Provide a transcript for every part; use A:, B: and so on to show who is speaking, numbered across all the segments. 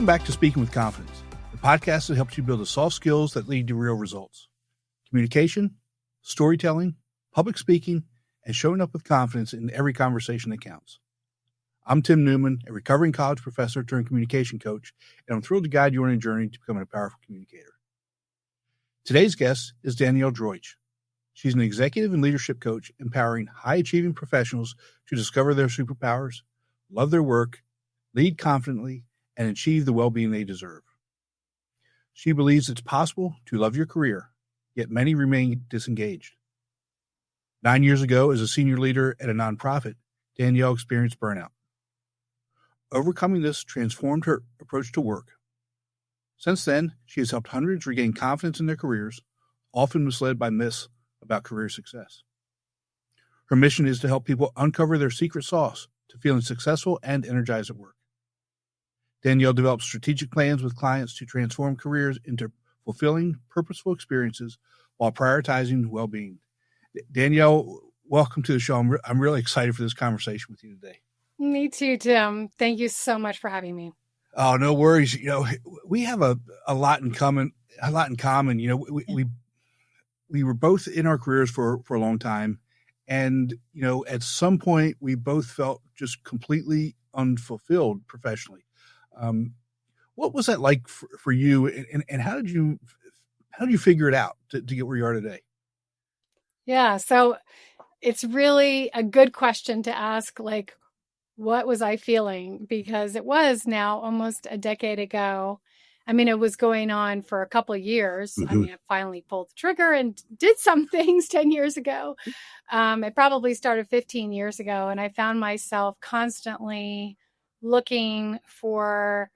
A: back to Speaking with Confidence, the podcast that helps you build the soft skills that lead to real results. Communication, storytelling, public speaking, and showing up with confidence in every conversation that counts. I'm Tim Newman, a recovering college professor turned communication coach, and I'm thrilled to guide you on a journey to becoming a powerful communicator. Today's guest is Danielle Droitsch. She's an executive and leadership coach empowering high-achieving professionals to discover their superpowers, love their work, lead confidently, and achieve the well-being they deserve. She believes it's possible to love your career, yet many remain disengaged. 9 years ago, as a senior leader at a nonprofit, Danielle experienced burnout. Overcoming this transformed her approach to work. Since then, she has helped hundreds regain confidence in their careers, often misled by myths about career success. Her mission is to help people uncover their secret sauce to feeling successful and energized at work. Danielle develops strategic plans with clients to transform careers into fulfilling, purposeful experiences while prioritizing well-being. Danielle, welcome to the show. I'm really excited for this conversation with you today.
B: Me too, Tim. Thank you so much for having me.
A: Oh, no worries. You know, we have a lot in common. You know, we were both in our careers for a long time. And, you know, at some point we both felt just completely unfulfilled professionally. What was that like for you, and how did you figure it out to get where you are today?
B: Yeah. So it's really a good question to ask, like, what was I feeling? Because it was now almost a decade ago. I mean, it was going on for a couple of years. Mm-hmm. I mean, I finally pulled the trigger and did some things 10 years ago. It probably started 15 years ago. And I found myself constantly looking for,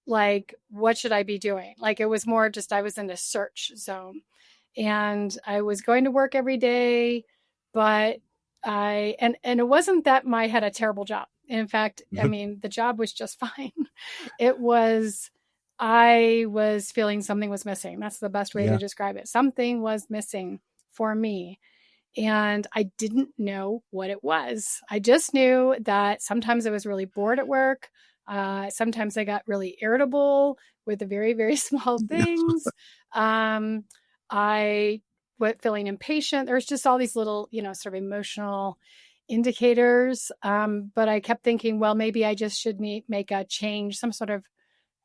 B: like, what should I be doing? Like, it was more just, I was in a search zone and I was going to work every day, but and it wasn't that I had a terrible job. In fact, I mean, the job was just fine. It was, I was feeling something was missing. That's the best way to describe it. Something was missing for me. And I didn't know what it was. I just knew that sometimes I was really bored at work. Sometimes I got really irritable with the very, very small things. I went feeling impatient. There's just all these little, you know, sort of emotional indicators. But I kept thinking, well, maybe I just should make a change, some sort of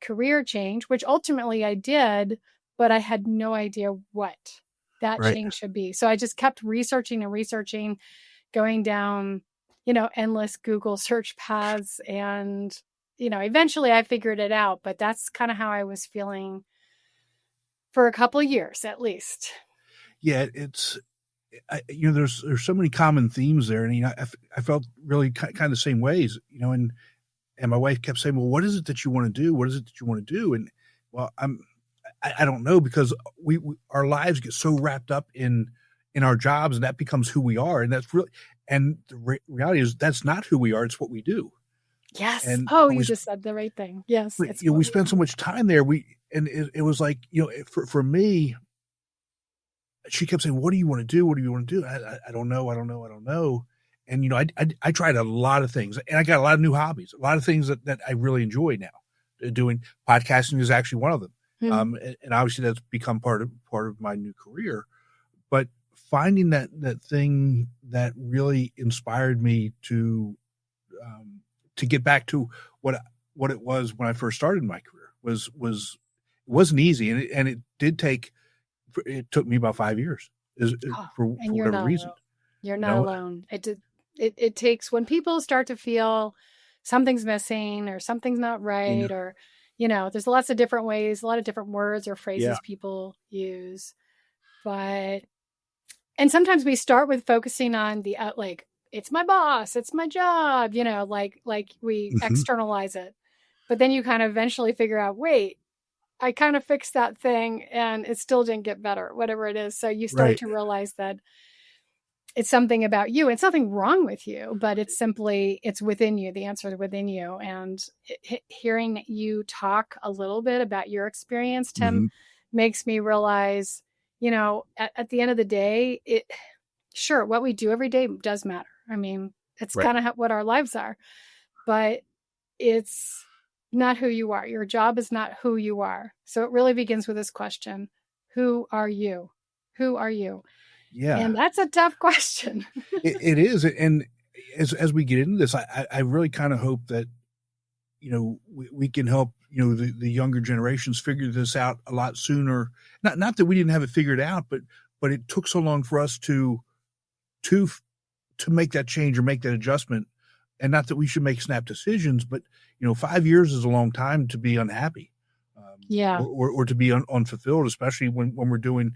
B: career change, which ultimately I did, but I had no idea what that change should be. So I just kept researching and researching, going down, you know, endless Google search paths. And, you know, eventually I figured it out, but that's kind of how I was feeling for a couple of years, at least.
A: Yeah, you know, there's so many common themes there. And, you know, I felt really kind of the same ways, you know, and my wife kept saying, well, what is it that you want to do? What is it that you want to do? And, well, I don't know, because our lives get so wrapped up in our jobs, and that becomes who we are. And that's really, and the reality is that's not who we are. It's what we do.
B: Yes. And you just said the right thing. Yes.
A: You know, we spend so much time there. And it was like, you know, for me, she kept saying, what do you want to do? What do you want to do? I don't know. I don't know. And, you know, I tried a lot of things, and I got a lot of new hobbies, a lot of things that I really enjoy now. Doing podcasting is actually one of them. Mm-hmm. And obviously that's become part of my new career, but finding that thing that really inspired me to get back to what it was when I first started my career it wasn't easy. And it took me about 5 years for whatever reason.
B: You're not alone. It takes, when people start to feel something's missing or something's not right, or, you know, there's lots of different ways, a lot of different words or phrases people use. And sometimes we start with focusing on the, like, it's my boss, it's my job, you know, like we externalize it. But then you kind of eventually figure out, wait, I kind of fixed that thing and it still didn't get better, whatever it is. So you start to realize that it's something about you. It's nothing wrong with you, but it's within you. The answer is within you. And hearing you talk a little bit about your experience, Tim, makes me realize, you know, at the end of the day, sure, what we do every day does matter. I mean, it's kind of what our lives are, but it's not who you are. Your job is not who you are. So it really begins with this question: who are you? Who are you?
A: Yeah.
B: And that's a tough question.
A: It is. And as we get into this, I really kind of hope that, we can help, the younger generations figure this out a lot sooner. Not that we didn't have it figured out, but it took so long for us to make that change or make that adjustment. And not that we should make snap decisions, but 5 years is a long time to be unhappy,
B: Yeah.
A: or to be unfulfilled, especially when we're doing,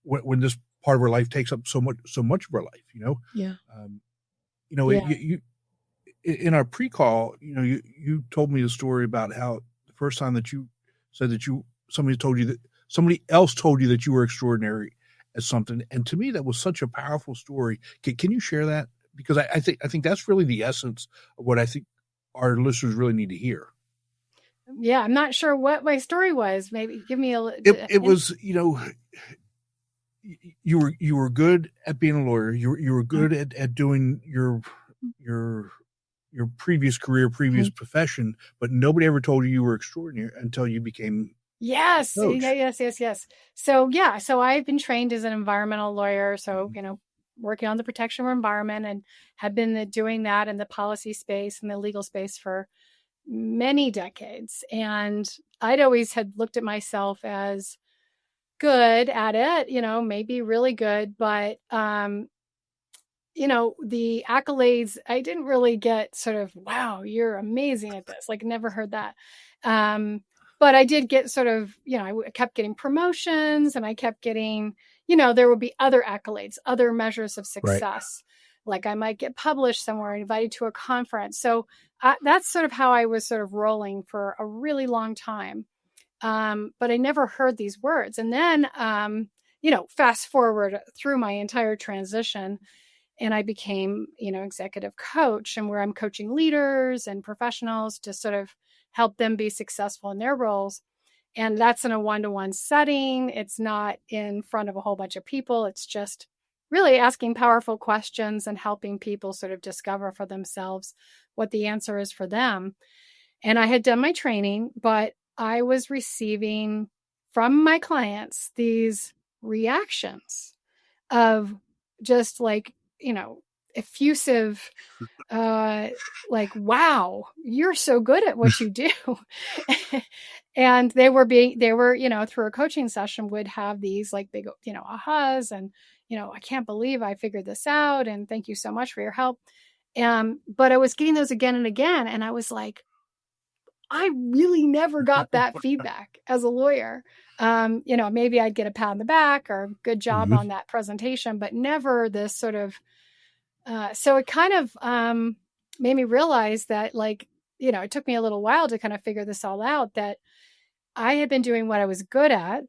A: when this part of our life takes up so much of our life,
B: Yeah.
A: Yeah. You in our pre-call, you told me a story about how the first time that you said that somebody else told you that you were extraordinary at something. And to me, that was such a powerful story. Can you share that? Because I think that's really the essence of what I think our listeners really need to hear.
B: Yeah. I'm not sure what my story was. Maybe give me
A: It was, you were good at being a lawyer. You were good at doing your previous career, previous profession, but nobody ever told you were extraordinary until you became
B: Yes.
A: a coach.
B: Yes. So I've been trained as an environmental lawyer. So, working on the protection of our environment, and have been doing that in the policy space and the legal space for many decades. And I'd always had looked at myself as good at it, maybe really good, but, the accolades, I didn't really get sort of, wow, you're amazing at this. Like, never heard that. But I did get sort of, I kept getting promotions, and I kept getting, there would be other accolades, other measures of success. Right. Like I might get published somewhere, invited to a conference. So that's sort of how I was sort of rolling for a really long time. But I never heard these words. And then, fast forward through my entire transition, and I became, executive coach, and where I'm coaching leaders and professionals to sort of help them be successful in their roles. And that's in a one-to-one setting. It's not in front of a whole bunch of people. It's just really asking powerful questions and helping people sort of discover for themselves what the answer is for them. And I had done my training, but I was receiving from my clients these reactions of just like, effusive, like, wow, you're so good at what you do. And they were, through a coaching session would have these like big, ahas, and, I can't believe I figured this out, and thank you so much for your help. But I was getting those again and again. And I was like, I really never got that feedback as a lawyer. Maybe I'd get a pat on the back or good job on that presentation, but never this sort of, so it kind of made me realize that, like, it took me a little while to kind of figure this all out, that I had been doing what I was good at,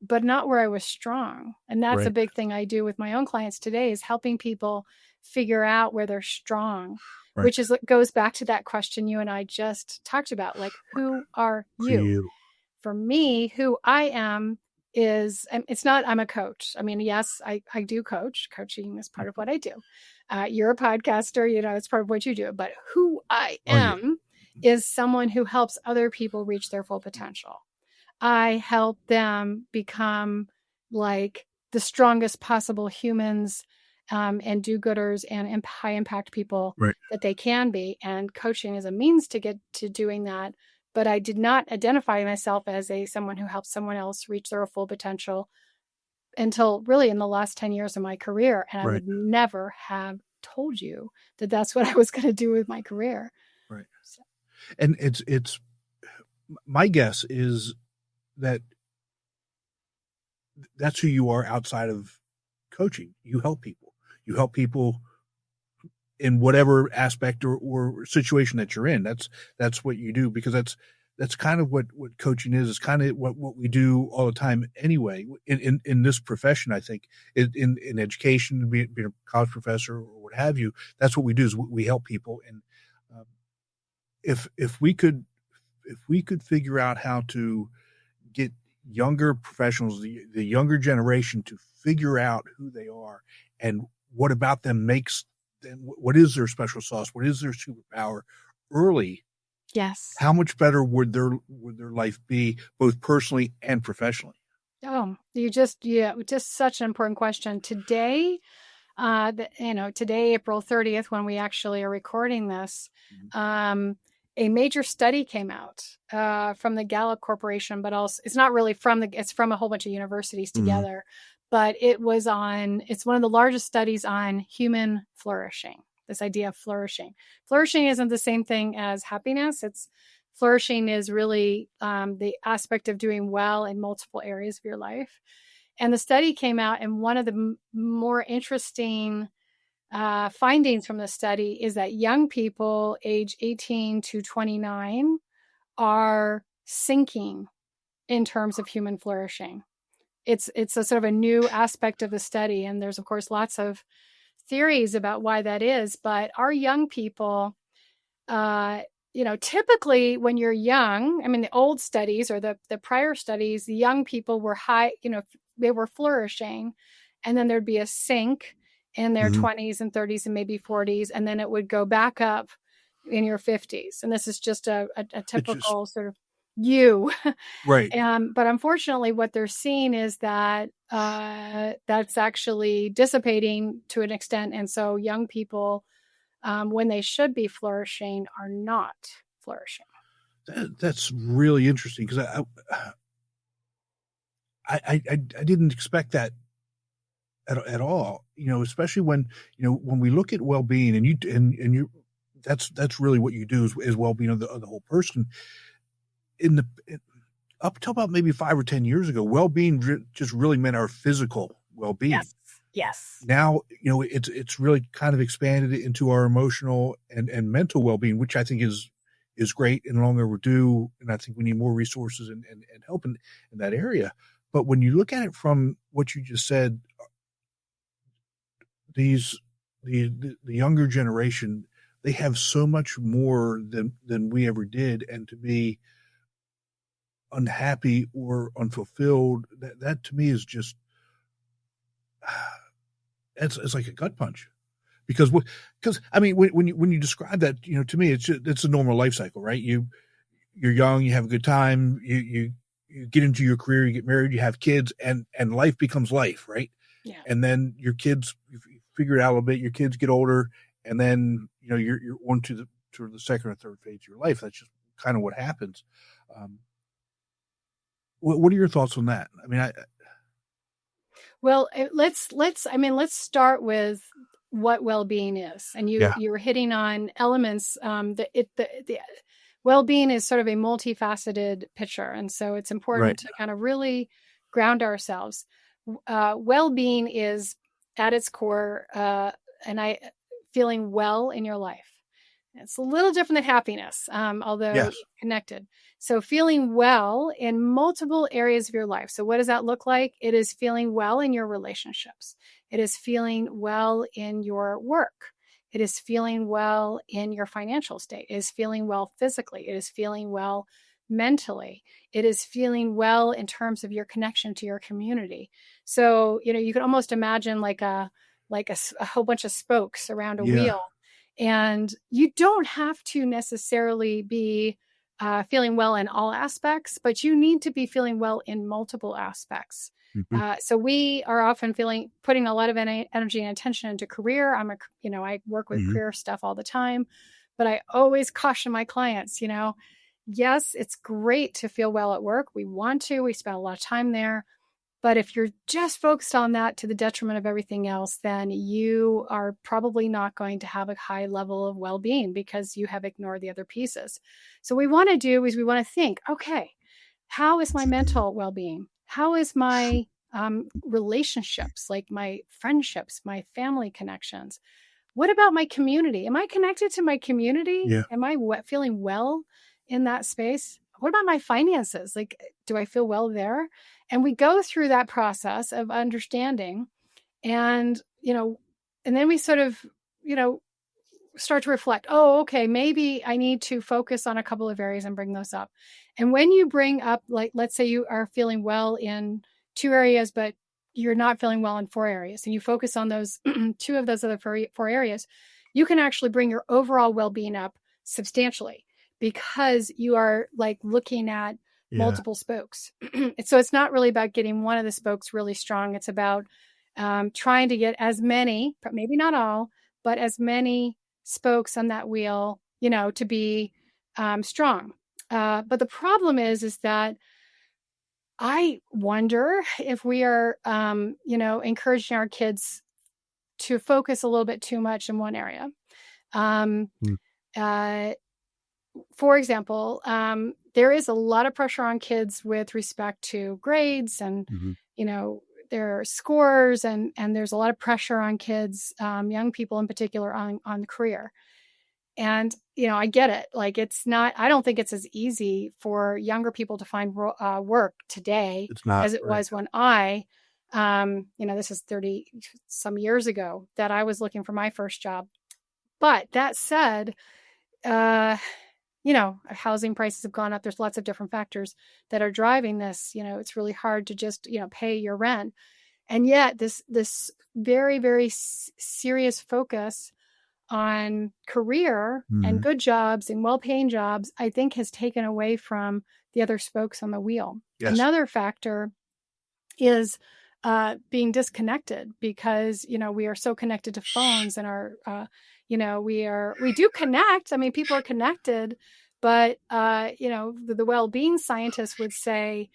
B: but not where I was strong. And that's a big thing I do with my own clients today, is helping people figure out where they're strong, which goes back to that question you and I just talked about, like, who are you? For me, who I am is, it's not, I'm a coach. I mean, yes, I do coach. Coaching is part of what I do. You're a podcaster, it's part of what you do. But who I am is someone who helps other people reach their full potential. I help them become like the strongest possible humans, and do-gooders and high impact people that they can be. And coaching is a means to get to doing that. But I did not identify myself as someone who helps someone else reach their full potential until really in the last 10 years of my career. And I would never have told you that that's what I was going to do with my career.
A: Right. So. And it's my guess is that that's who you are outside of coaching. You help people in whatever aspect or situation that you're in. That's what you do, because that's kind of what coaching is. It's kind of what we do all the time anyway, in this profession. I think in education, being a college professor or what have you, that's what we do, is we help people. And if we could figure out how to get younger professionals, the younger generation, to figure out who they are and what about them makes them, what is their special sauce, what is their superpower early,
B: Yes.
A: how much better would their life be, both personally and professionally?
B: Oh, just such an important question. Today, today, April 30th, when we actually are recording this, a major study came out from the Gallup Corporation, but also it's not really it's from a whole bunch of universities together, but it's one of the largest studies on human flourishing, this idea of flourishing. Flourishing isn't the same thing as happiness. Flourishing is really the aspect of doing well in multiple areas of your life. And the study came out, and one of the more interesting findings from the study is that young people age 18 to 29 are sinking in terms of human flourishing. It's a sort of a new aspect of the study, and there's of course lots of theories about why that is. But our young people, typically when you're young, I mean, the old studies or the prior studies, the young people were high, they were flourishing, and then there'd be a sink in their 20s and 30s and maybe 40s, and then it would go back up in your 50s. And this is just a typical sort of
A: right.
B: But unfortunately, what they're seeing is that that's actually dissipating to an extent, and so young people, when they should be flourishing, are not flourishing.
A: That's really interesting, because I didn't expect that at all. Especially when we look at well-being, and you that's really what you do is well-being of the whole person. Up till about maybe 5 or 10 years ago, well-being just really meant our physical well-being.
B: Yes.
A: Now, it's really kind of expanded into our emotional and mental well-being, which I think is great and long overdue. And I think we need more resources and help in that area. But when you look at it from what you just said, the younger generation, they have so much more than we ever did. And to be unhappy or unfulfilled, that to me is just, it's like a gut punch, because I mean, when you describe that, to me, it's a normal life cycle, right? You're young, you have a good time, you get into your career, you get married, you have kids, and life becomes life, right?
B: Yeah.
A: And then your kids, you figure it out a little bit, your kids get older, and then you're on to the second or third phase of your life. That's just kind of what happens. What are your thoughts on that? I mean,
B: Well, let's start with what well-being is. And you were hitting on elements. The well-being is sort of a multifaceted picture, and so it's important to kind of really ground ourselves. Well-being is at its core, feeling well in your life. It's a little different than happiness, although connected. So feeling well in multiple areas of your life. So what does that look like? It is feeling well in your relationships. It is feeling well in your work. It is feeling well in your financial state. It is feeling well physically. It is feeling well mentally. It is feeling well in terms of your connection to your community. So, you can almost imagine like a whole bunch of spokes around a wheel. And you don't have to necessarily be feeling well in all aspects, but you need to be feeling well in multiple aspects. So we are often putting a lot of energy and attention into career. I work with career stuff all the time, but I always caution my clients, yes, it's great to feel well at work. We spend a lot of time there. But if you're just focused on that to the detriment of everything else, then you are probably not going to have a high level of well-being because you have ignored the other pieces. So what we want to do is we want to think, okay, how is my mental well-being? How is my relationships, like my friendships, my family connections? What about my community? Am I connected to my community?
A: Yeah.
B: Am I feeling well in that space? What about my finances? Like, do I feel well there? And we go through that process of understanding, and then we sort of, start to reflect, oh, okay, maybe I need to focus on a couple of areas and bring those up. And when you bring up, like, let's say you are feeling well in 2 areas, but you're not feeling well in 4 areas, and you focus on those 2 of those other 4 areas, you can actually bring your overall well-being up substantially, because you are like looking at
A: Yeah.
B: multiple spokes. So it's not really about getting one of the spokes really strong. It's about trying to get as many, but maybe not all, but as many spokes on that wheel, to be strong. But the problem is that I wonder if we are, encouraging our kids to focus a little bit too much in one area. For example, there is a lot of pressure on kids with respect to grades and, their scores, and there's a lot of pressure on kids, young people in particular, on the career. And, I get it. Like, I don't think it's as easy for younger people to find work today as it was when this is 30 some years ago that I was looking for my first job. But that said, housing prices have gone up. There's lots of different factors that are driving this. It's really hard to just, pay your rent. And yet this very, very serious focus on career and good jobs and well-paying jobs, I think has taken away from the other spokes on the wheel. Yes. Another factor is being disconnected because, we are so connected to phones and we do connect. I mean, people are connected, but, the well-being scientists would say,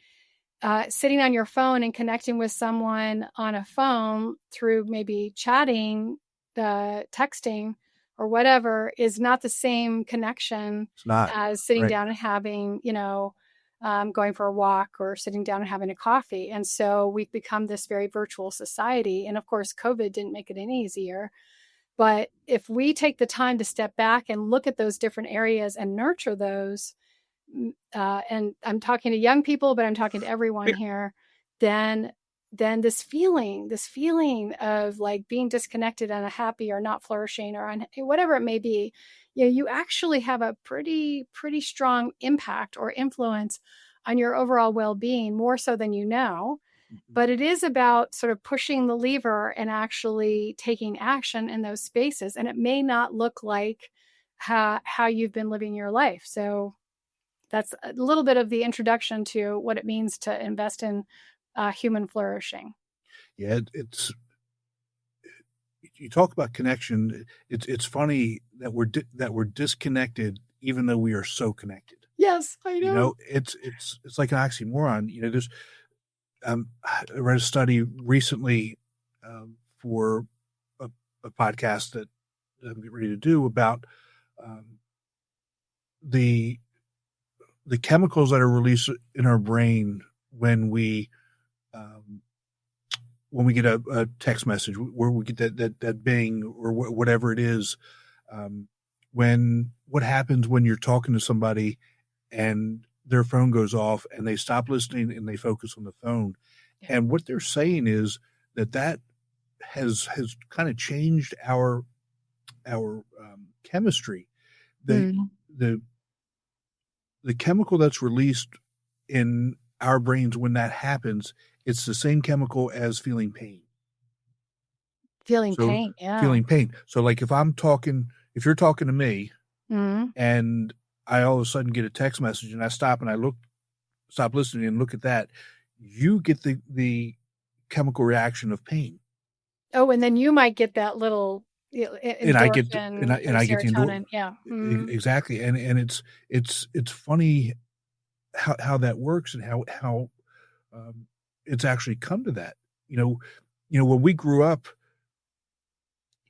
B: sitting on your phone and connecting with someone on a phone through maybe chatting, texting or whatever is not the same connection as sitting down and having, going for a walk or sitting down and having a coffee. And so we've become this very virtual society. And of course, COVID didn't make it any easier. But if we take the time to step back and look at those different areas and nurture those, and I'm talking to young people, but I'm talking to everyone here, then this feeling of like being disconnected and unhappy or not flourishing or whatever it may be, you actually have a pretty strong impact or influence on your overall well-being, more so than you know. But it is about sort of pushing the lever and actually taking action in those spaces. And it may not look like how you've been living your life. So that's a little bit of the introduction to what it means to invest in human flourishing.
A: Yeah, you talk about connection. It's funny that we're disconnected, even though we are so connected.
B: Yes, I know.
A: It's like an oxymoron. There's I read a study recently for a podcast that I'm getting ready to do about the chemicals that are released in our brain when we get a text message, where we get that bing or whatever it is. What happens when you're talking to somebody and their phone goes off and they stop listening and they focus on the phone. Yeah. And what they're saying is that has kind of changed our chemistry. The chemical that's released in our brains when that happens, it's the same chemical as feeling pain.
B: Feeling pain.
A: So like if you're talking to me and I all of a sudden get a text message and I stop listening and look at that, you get the chemical reaction of pain.
B: Oh, and then you might get that little
A: and I get the
B: endorphin. Yeah,
A: exactly. And it's funny how that works and how it's actually come to that. When we grew up,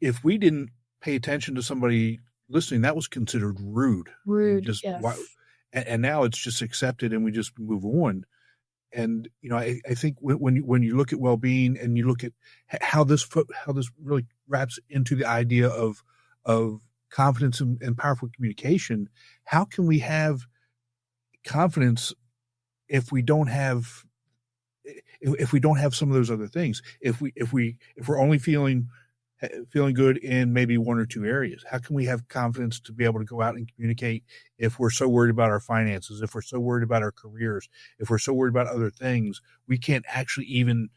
A: if we didn't pay attention to somebody listening, that was considered rude.
B: Yes.
A: And now it's just accepted and we just move on. And, I think when you look at well-being and you look at how this really wraps into the idea of confidence and powerful communication, how can we have confidence if we don't have some of those other things? If we're only feeling good in maybe one or two areas, how can we have confidence to be able to go out and communicate if we're so worried about our finances, if we're so worried about our careers, if we're so worried about other things, we can't actually even,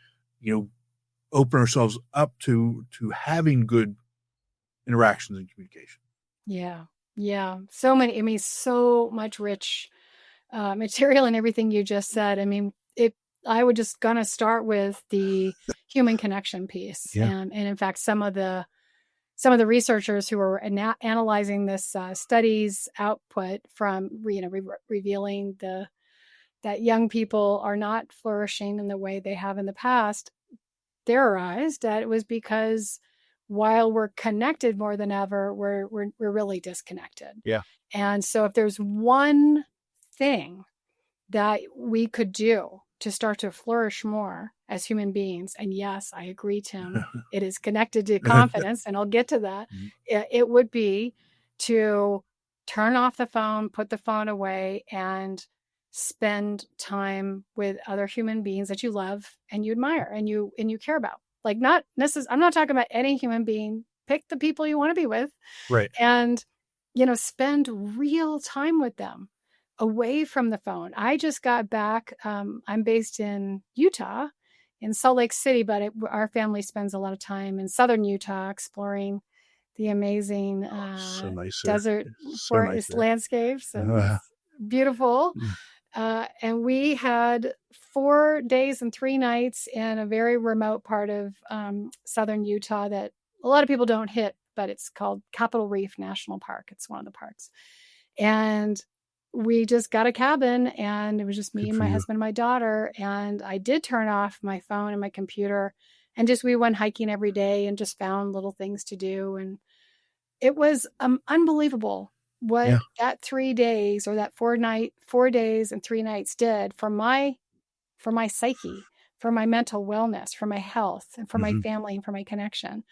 A: open ourselves up to having good interactions and communication.
B: Yeah. Yeah. So many, I mean, so much rich material and everything you just said. I mean, I would just gonna start with the human connection piece.
A: Yeah.
B: And in fact, some of the researchers who were analyzing this study's output from, revealing that young people are not flourishing in the way they have in the past, theorized that it was because while we're connected more than ever, we're really disconnected.
A: Yeah.
B: And so if there's one thing that we could do to start to flourish more as human beings, and yes, I agree, Tim, it is connected to confidence, and I'll get to that. It would be to turn off the phone, put the phone away, and spend time with other human beings that you love and you admire and you care about. Like, not necessarily, I'm not talking about any human being. Pick the people you want to be with,
A: Right.
B: and spend real time with them away from the phone. I just got back. I'm based in Utah, in Salt Lake City, but our family spends a lot of time in southern Utah exploring the amazing
A: So nice
B: desert
A: so
B: forest
A: nice
B: landscapes. And it's beautiful. And we had 4 days and 3 nights in a very remote part of southern Utah that a lot of people don't hit, but it's called Capitol Reef National Park. It's one of the parks. And we just got a cabin, and it was just me and my husband and my daughter. And I did turn off my phone and my computer, and we went hiking every day and just found little things to do. And it was unbelievable what that 3 days, or that 4 days and 3 nights did for my psyche, for my mental wellness, for my health, and for my family, and for my connection.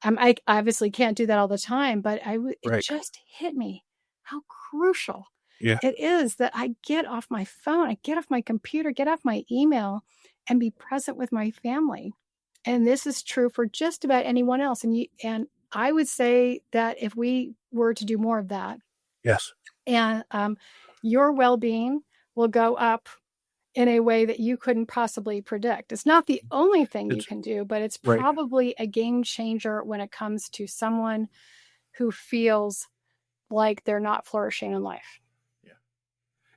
B: I obviously can't do that all the time, but it just hit me how crucial it is that I get off my phone, I get off my computer, get off my email, and be present with my family. And this is true for just about anyone else. And I would say that if we were to do more of that,
A: yes,
B: and your well-being will go up in a way that you couldn't possibly predict. It's not the only thing you can do, but it's probably a game changer when it comes to someone who feels like they're not flourishing in life.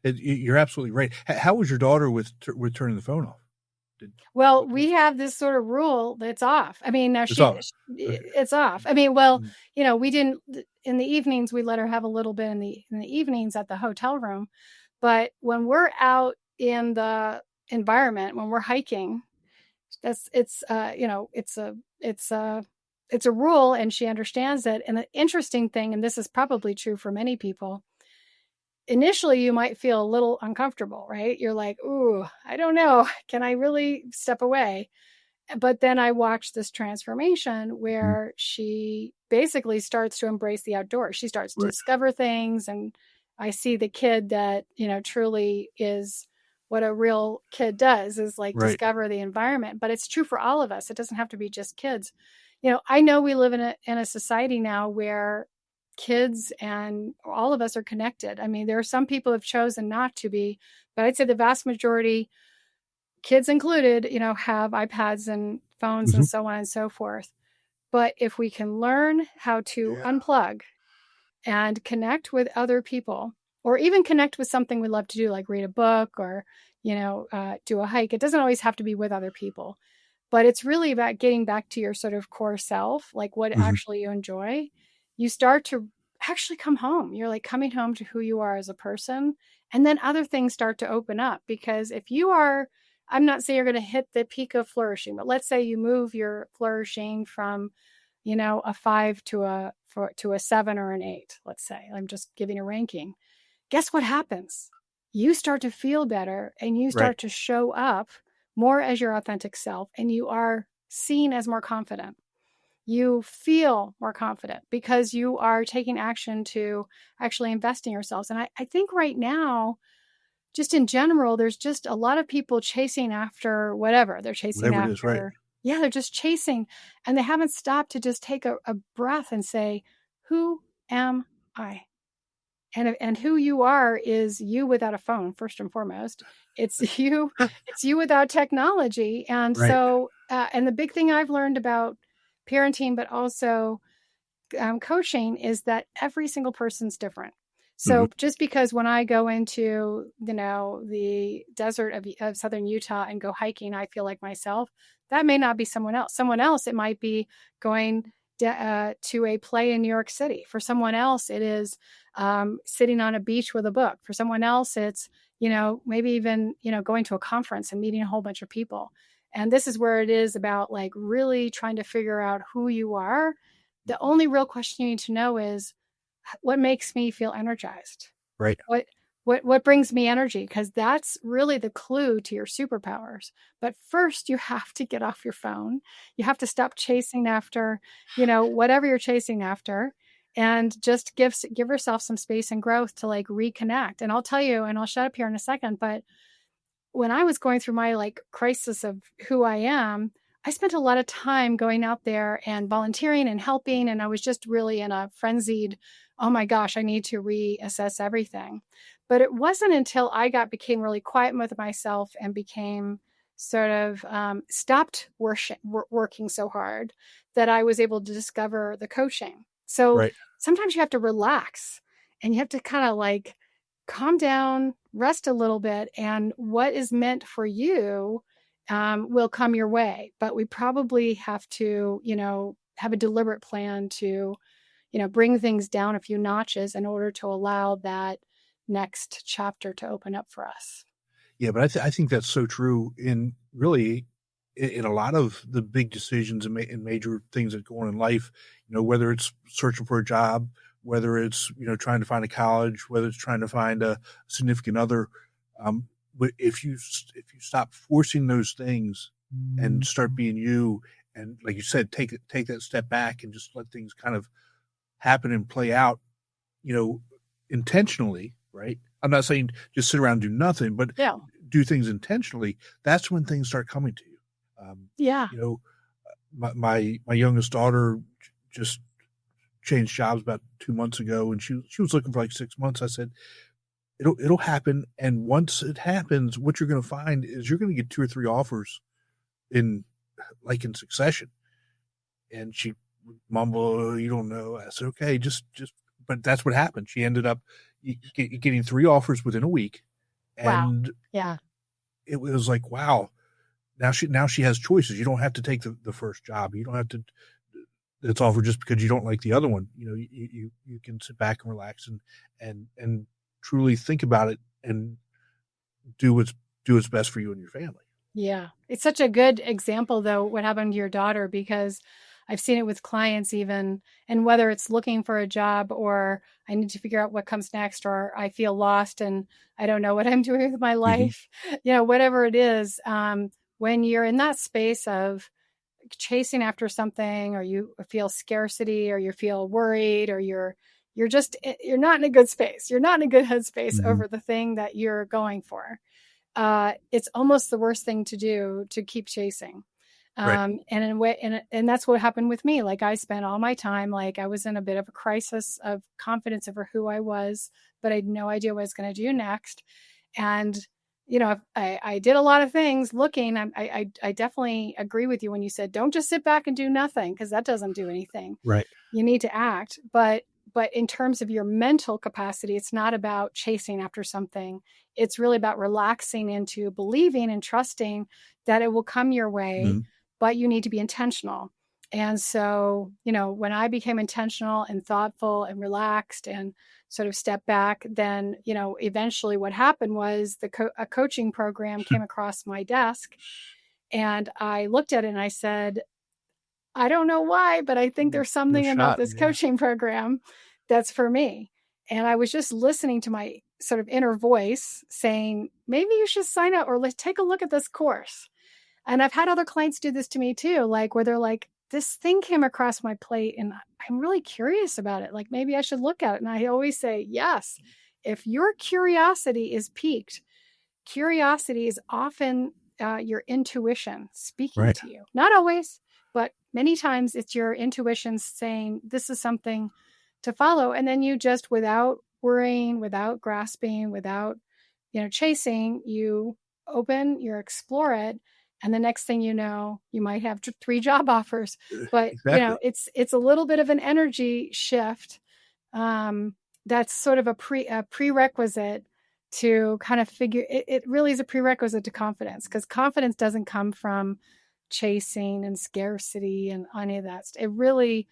A: Yeah, you're absolutely right. How was your daughter with turning the phone off?
B: Well, we have this sort of rule that's off. I mean, now it's off. I mean, well, we didn't, in the evenings, we let her have a little bit in the evenings at the hotel room. But when we're out in the environment, when we're hiking, it's a rule, and she understands it. And the interesting thing, and this is probably true for many people, initially you might feel a little uncomfortable, right? You're like, ooh, I don't know. Can I really step away? But then I watched this transformation where she basically starts to embrace the outdoors. She starts to discover things. And I see the kid that, truly is what a real kid does, is like discover the environment. But it's true for all of us. It doesn't have to be just kids. I know we live in a society now where kids and all of us are connected. I mean, there are some people who have chosen not to be, but I'd say the vast majority, kids included, have iPads and phones and so on and so forth. But if we can learn how to unplug and connect with other people, or even connect with something we love to do, like read a book or, do a hike, it doesn't always have to be with other people, but it's really about getting back to your sort of core self, like what actually you enjoy. You start to actually come home. You're like coming home to who you are as a person. And then other things start to open up, because if you are, I'm not saying you're going to hit the peak of flourishing, but let's say you move your flourishing from, a 5 to a 7 or an 8, let's say. I'm just giving a ranking. Guess what happens? You start to feel better, and you start to show up more as your authentic self, and you are seen as more confident. You feel more confident because you are taking action to actually invest in yourselves. And I think right now, just in general, there's just a lot of people chasing after whatever. They're chasing after, they're just chasing. And they haven't stopped to just take a breath and say, who am I? And who you are is you without a phone, first and foremost. It's you without technology. And so, and the big thing I've learned about parenting, but also coaching is that every single person's different.
A: Mm-hmm.
B: So just because when I go into, the desert of southern Utah and go hiking, I feel like myself, that may not be someone else. Someone else, it might be going to a play in New York City. For someone else, it is sitting on a beach with a book. For someone else, it's, maybe even, going to a conference and meeting a whole bunch of people. And this is where it is about like really trying to figure out who you are. The only real question you need to know is, what makes me feel energized?
A: Right.
B: What brings me energy? Because that's really the clue to your superpowers. But first, you have to get off your phone. You have to stop chasing after, whatever you're chasing after, and just give yourself some space and growth to like reconnect. And I'll tell you, and I'll shut up here in a second, but when I was going through my like crisis of who I am, I spent a lot of time going out there and volunteering and helping. And I was just really in a frenzied, oh my gosh, I need to reassess everything. But it wasn't until I became really quiet with myself and became sort of stopped working so hard that I was able to discover the coaching. So
A: Right.
B: sometimes you have to relax and you have to kind of like calm down, rest a little bit, and what is meant for you will come your way. But we probably have to, have a deliberate plan to, bring things down a few notches in order to allow that next chapter to open up for us.
A: Yeah, but I think that's so true in really in a lot of the big decisions and major things that go on in life, whether it's searching for a job, whether it's, trying to find a college, whether it's trying to find a significant other. But if you stop forcing those things and start being you, and like you said, take that step back and just let things kind of happen and play out, intentionally, right? I'm not saying just sit around and do nothing, but do things intentionally. That's when things start coming to you. My youngest daughter just changed jobs about 2 months ago, and she was looking for like 6 months. I said, it'll happen. And once it happens, what you're going to find is you're going to get 2 or 3 offers in succession. And she mumbled, "Oh, you don't know." I said, "Okay, but that's what happened." She ended up getting 3 offers within a week. And
B: wow. Yeah.
A: It was like, wow, now she has choices. You don't have to take the first job. You don't have to, it's offered just because you don't like the other one. You can sit back and relax and truly think about it and do what's best for you and your family.
B: Yeah. It's such a good example though, what happened to your daughter, because I've seen it with clients even, and whether it's looking for a job or I need to figure out what comes next, or I feel lost and I don't know what I'm doing with my life, whatever it is, when you're in that space of chasing after something, or you feel scarcity, or you feel worried, or you're not in a good space. You're not in a good headspace over the thing that you're going for. It's almost the worst thing to do to keep chasing.
A: Right.
B: And in a way, and that's what happened with me. Like I spent all my time, like I was in a bit of a crisis of confidence over who I was, but I had no idea what I was going to do next. And, I did a lot of things looking. I definitely agree with you when you said, don't just sit back and do nothing, because that doesn't do anything.
A: Right.
B: You need to act. But in terms of your mental capacity, it's not about chasing after something. It's really about relaxing into believing and trusting that it will come your way, but you need to be intentional. And so, when I became intentional and thoughtful and relaxed and sort of stepped back, then, eventually what happened was a coaching program came across my desk, and I looked at it and I said, I don't know why, but I think there's something about this coaching program that's for me. And I was just listening to my sort of inner voice saying, maybe you should sign up, or let's take a look at this course. And I've had other clients do this to me too, like where they're like, this thing came across my plate and I'm really curious about it. Like maybe I should look at it. And I always say, yes, if your curiosity is piqued, curiosity is often your intuition speaking to you. Not always, but many times it's your intuition saying, this is something to follow. And then you just, without worrying, without grasping, without, chasing, you open, you explore it. And the next thing you know, you might have 3 job offers, but
A: Exactly.
B: it's a little bit of an energy shift. That's sort of a prerequisite to kind of figure it really is a prerequisite to confidence, because confidence doesn't come from chasing and scarcity and any of that. It really,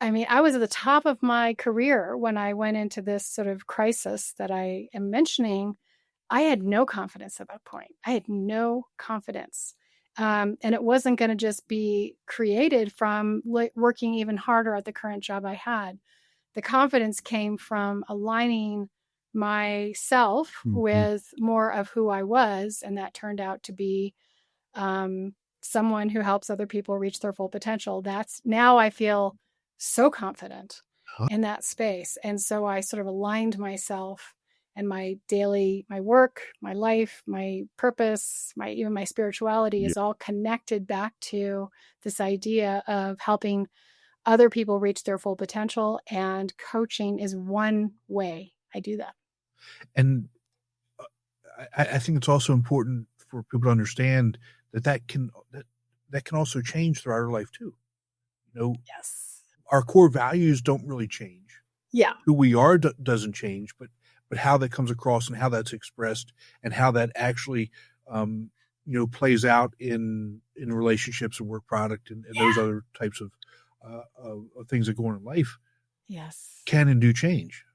B: I mean, I was at the top of my career when I went into this sort of crisis that I am mentioning. I had no confidence at that point. I had no confidence. And it wasn't going to just be created from working even harder at the current job I had. The confidence came from aligning myself with more of who I was. And that turned out to be someone who helps other people reach their full potential. That's now I feel so confident in that space. And so I sort of aligned myself and my work, my life, my purpose, even my spirituality is all connected back to this idea of helping other people reach their full potential. And coaching is one way I do that.
A: And I think it's also important for people to understand that can also change throughout our life too.
B: Yes.
A: Our core values don't really change.
B: Yeah.
A: Who we are doesn't change, but how that comes across and how that's expressed and how that actually, plays out in relationships and work product and those other types of things that go on in life.
B: Yes.
A: Can and do change.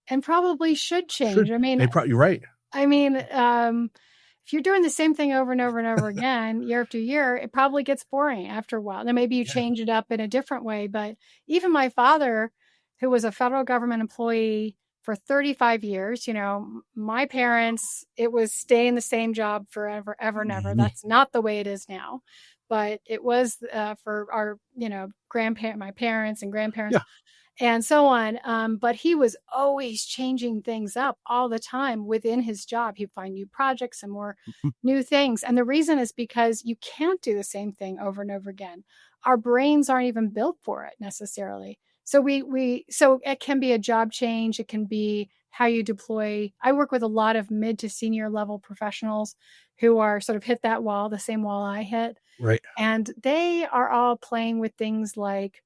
B: And probably should change. I mean,
A: you're right.
B: I mean, if you're doing the same thing over and over and over again, year after year, it probably gets boring after a while. Now, maybe you change it up in a different way, but even my father, who was a federal government employee for 35 years, my parents, it was stay in the same job forever, ever, and ever. That's not the way it is now, but it was for our, my parents and grandparents. And so on. But he was always changing things up all the time within his job. He'd find new projects and more new things. And the reason is because you can't do the same thing over and over again. Our brains aren't even built for it necessarily. So so it can be a job change. It can be how you deploy. I work with a lot of mid to senior level professionals who are sort of hit that wall, the same wall I hit.
A: Right.
B: And they are all playing with things like,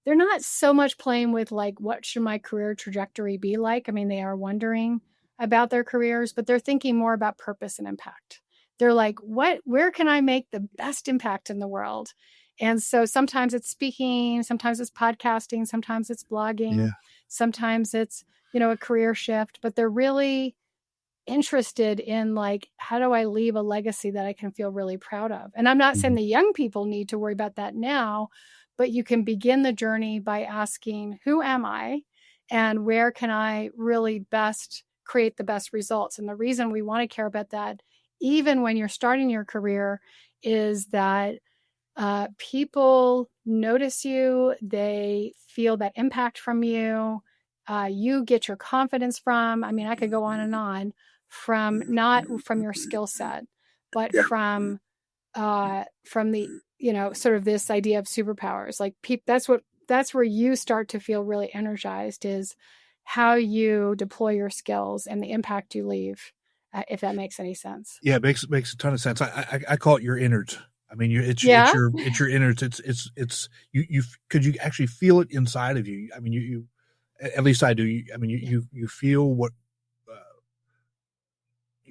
B: they're not so much playing with like, what should my career trajectory be like? I mean, they are wondering about their careers, but they're thinking more about purpose and impact. They're like, where can I make the best impact in the world? And so sometimes it's speaking, sometimes it's podcasting, sometimes it's blogging, sometimes it's, a career shift, but they're really interested in like, how do I leave a legacy that I can feel really proud of? And I'm not saying the young people need to worry about that now, but you can begin the journey by asking, who am I and where can I really best create the best results? And the reason we want to care about that, even when you're starting your career, is that people notice you, they feel that impact from you, you get your confidence from, I mean, I could go on, not from your skill set, but from the, sort of this idea of superpowers. Like that's where you start to feel really energized, is how you deploy your skills and the impact you leave, if that makes any sense.
A: Yeah, it makes a ton of sense. I call it your innards. I mean, it's your innards. It's you could you actually feel it inside of you. I mean, you at least I do. You feel what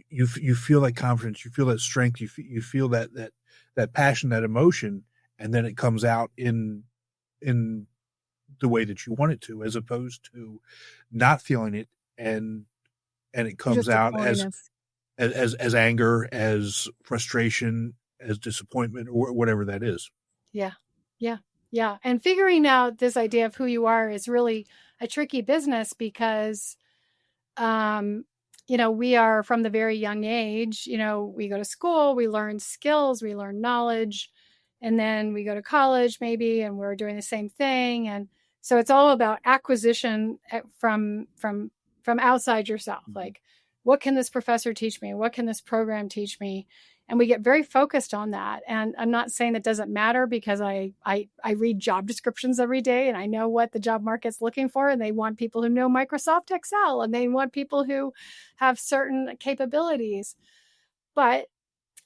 A: you feel that confidence, you feel that strength, you feel that passion, that emotion, and then it comes out in the way that you want it to, as opposed to not feeling it and it comes out as anger, as frustration, as disappointment, or whatever that is.
B: Yeah. And figuring out this idea of who you are is really a tricky business because, we are from the very young age, we go to school, we learn skills, we learn knowledge, and then we go to college maybe, and we're doing the same thing. And so it's all about acquisition from outside yourself. Like, what can this professor teach me? What can this program teach me? And we get very focused on that. And I'm not saying that doesn't matter, because I read job descriptions every day and I know what the job market's looking for. And they want people who know Microsoft Excel, and they want people who have certain capabilities. But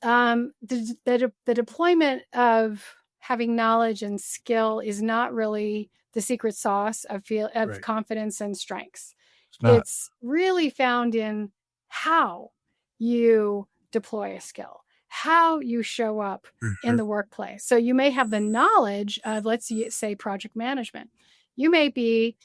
B: The deployment of having knowledge and skill is not really the secret sauce of
A: Right.
B: confidence and strengths.
A: It's not.
B: It's really found in how you deploy a skill, how you show up in the workplace. So you may have the knowledge of, let's say, project management. You may be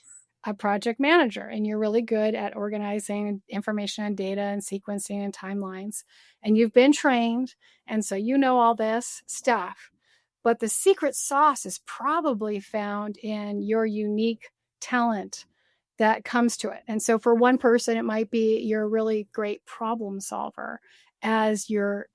B: a project manager and you're really good at organizing information and data and sequencing and timelines, and you've been trained, and so you know all this stuff. But the secret sauce is probably found in your unique talent that comes to it. And so for one person, it might be you're a really great problem solver as you're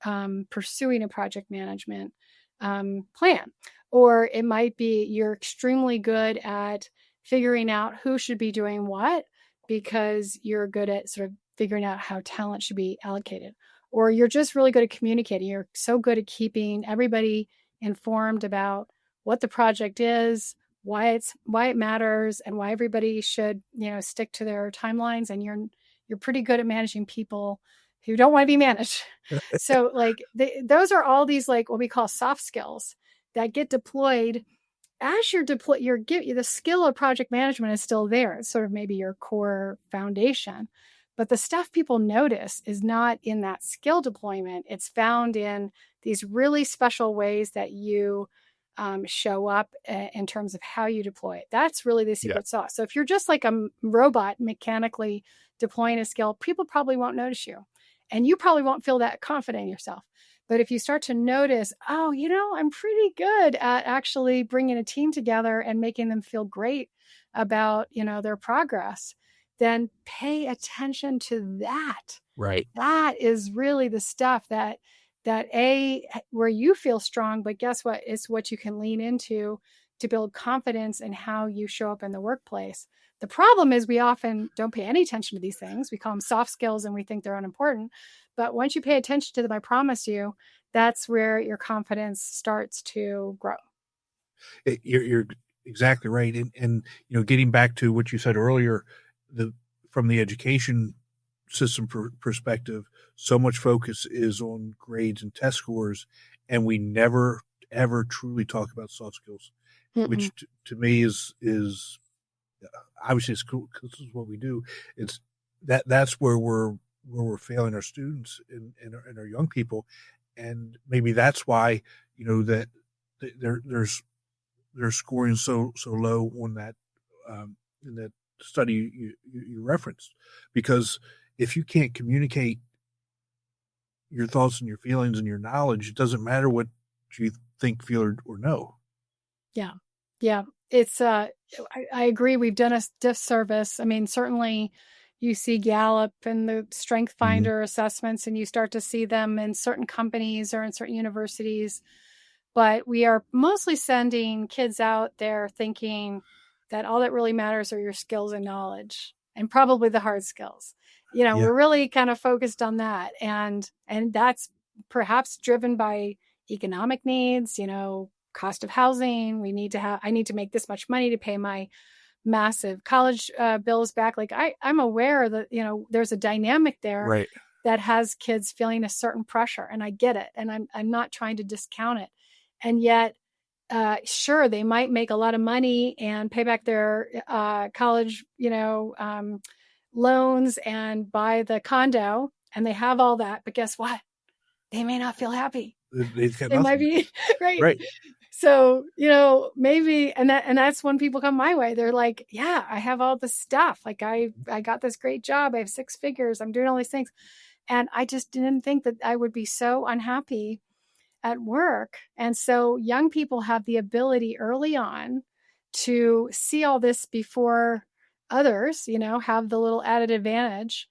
B: pursuing a project management plan. Or it might be you're extremely good at figuring out who should be doing what because you're good at sort of figuring out how talent should be allocated. Or you're just really good at communicating. You're so good at keeping everybody informed about what the project is, why it matters, and why everybody should, stick to their timelines. And you're pretty good at managing people who don't want to be managed. So like those are all these like what we call soft skills that get deployed as you're the skill of project management is still there. It's sort of maybe your core foundation, but the stuff people notice is not in that skill deployment. It's found in these really special ways that you show up in terms of how you deploy it. That's really the secret sauce. So if you're just like a robot mechanically deploying a skill, people probably won't notice you, and you probably won't feel that confident in yourself. But if you start to notice, oh, I'm pretty good at actually bringing a team together and making them feel great about, their progress, then pay attention to that.
C: Right.
B: That is really the stuff that where you feel strong, but guess what? It's what you can lean into to build confidence in how you show up in the workplace. The problem is we often don't pay any attention to these things. We call them soft skills and we think they're unimportant. But once you pay attention to them, I promise you, that's where your confidence starts to grow.
A: You're exactly right. And getting back to what you said earlier, from the education system perspective, so much focus is on grades and test scores, and we never, ever truly talk about soft skills, which to me is obviously it's cool because this is what we do. It's that's where we're failing our students and our young people, and maybe that's why that they're scoring so low on that in that study you referenced, because if you can't communicate your thoughts and your feelings and your knowledge, it doesn't matter what you think, feel, or know.
B: Yeah. It's I agree. We've done a disservice. I mean, certainly you see Gallup and the Strength Finder assessments, and you start to see them in certain companies or in certain universities. But we are mostly sending kids out there thinking that all that really matters are your skills and knowledge, and probably the hard skills. We're really kind of focused on that. And that's perhaps driven by economic needs, cost of housing. I need to make this much money to pay my massive college bills back. Like I'm aware that, there's a dynamic there that has kids feeling a certain pressure, and I get it. And I'm not trying to discount it. And yet, sure, they might make a lot of money and pay back their college, loans and buy the condo, and they have all that. But guess what? They may not feel happy.
A: They
B: might be
A: right.
B: So, maybe, and that's when people come my way. They're like, yeah, I have all this stuff. Like I got this great job. I have 6 figures. I'm doing all these things. And I just didn't think that I would be so unhappy at work. And so young people have the ability early on to see all this before others, have the little added advantage.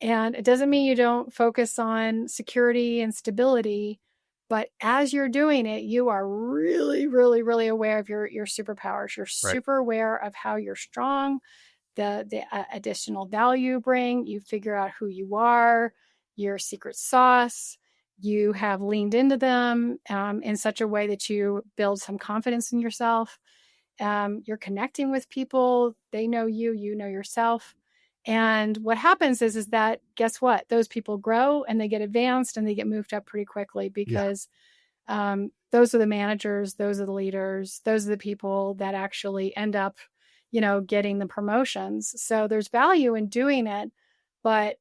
B: And it doesn't mean you don't focus on security and stability, but as you're doing it, you are really, really, really aware of your superpowers. You're super aware of how you're strong, the additional value you bring. You figure out who you are, your secret sauce. You have leaned into them in such a way that you build some confidence in yourself. You're connecting with people. They know you, you know yourself. And what happens is that, guess what? Those people grow and they get advanced and they get moved up pretty quickly because those are the managers, those are the leaders, those are the people that actually end up, getting the promotions. So there's value in doing it, but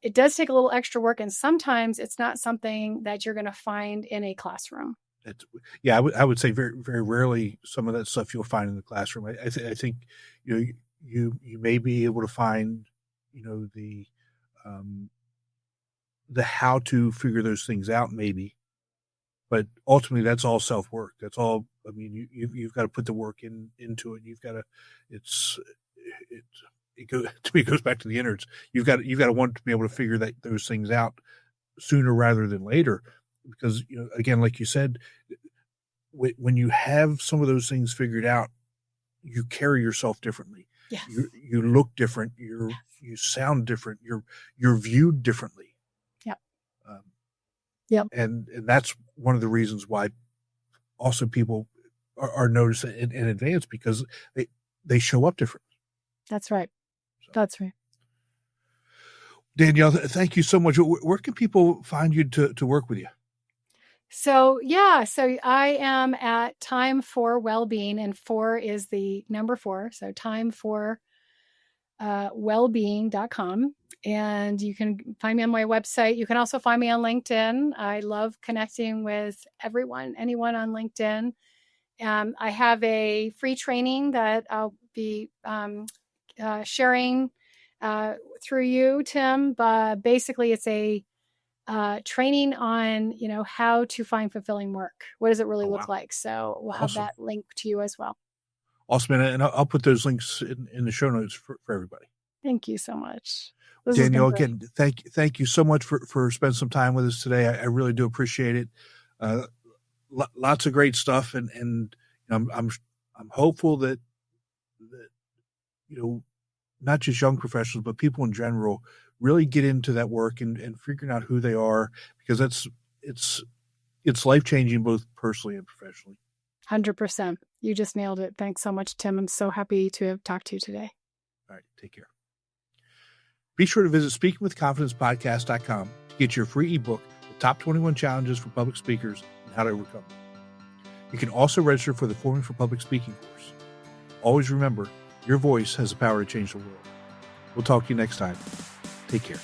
B: it does take a little extra work. And sometimes it's not something that you're going to find in a classroom.
A: I would say very, very rarely some of that stuff you'll find in the classroom. I think, you may be able to find, the how to figure those things out maybe, but ultimately that's all self-work. That's all. I mean, you've got to put the work into it. You've got to, it goes back to the innards. You've got to want to be able to figure those things out sooner rather than later, because, again, like you said, when you have some of those things figured out, you carry yourself differently.
B: Yes.
A: You look different. You sound different. You're viewed differently.
B: Yep.
A: Yep. And that's one of the reasons why also people are noticed in advance, because they show up different.
B: That's right. So. That's right.
A: Danielle, thank you so much. Where can people find you to work with you? So
B: I am at Time for Wellbeing, and 4 is the number 4. So Time for Wellbeing.com. And you can find me on my website. You can also find me on LinkedIn. I love connecting with anyone on LinkedIn. I have a free training that I'll be sharing through you, Tim. But basically, it's a training on, how to find fulfilling work. What does it really look like? So we'll have that link to you as well.
A: Awesome. And I'll put those links in the show notes for everybody.
B: Thank you so much.
A: Danielle, again, thank you so much for spending some time with us today. I really do appreciate it. Lots of great stuff. And I'm hopeful that, not just young professionals, but people in general really get into that work and figuring out who they are, because it's life-changing both personally and professionally.
B: 100%. You just nailed it. Thanks so much, Tim. I'm so happy to have talked to you today.
A: All right. Take care. Be sure to visit speakingwithconfidencepodcast.com to get your free ebook, The Top 21 Challenges for Public Speakers and How to Overcome Them. You can also register for the Forming for Public Speaking course. Always remember, your voice has the power to change the world. We'll talk to you next time. Take care.